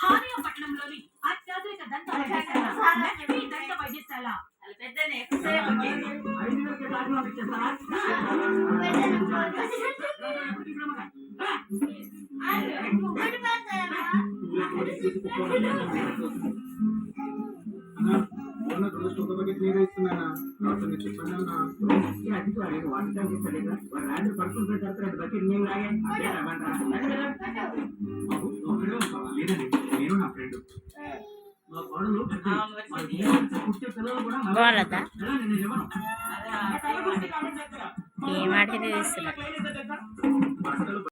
హానియపట్నంలోని అత్యాధునిక దంత వైద్యశాల పెద్దనే నీరే ఇస్తున్నానా చెప్పండి అధికారి వాటర్ ఇస్తలేదా వాడు రాత్రి పడుకుంటున్న తర్వాత బకెట్ మేము లాగే లేదండి నేను నా ఫ్రెండ్ మా కోడలు పుట్టే పిల్లలు కూడా ఏం ఆడితే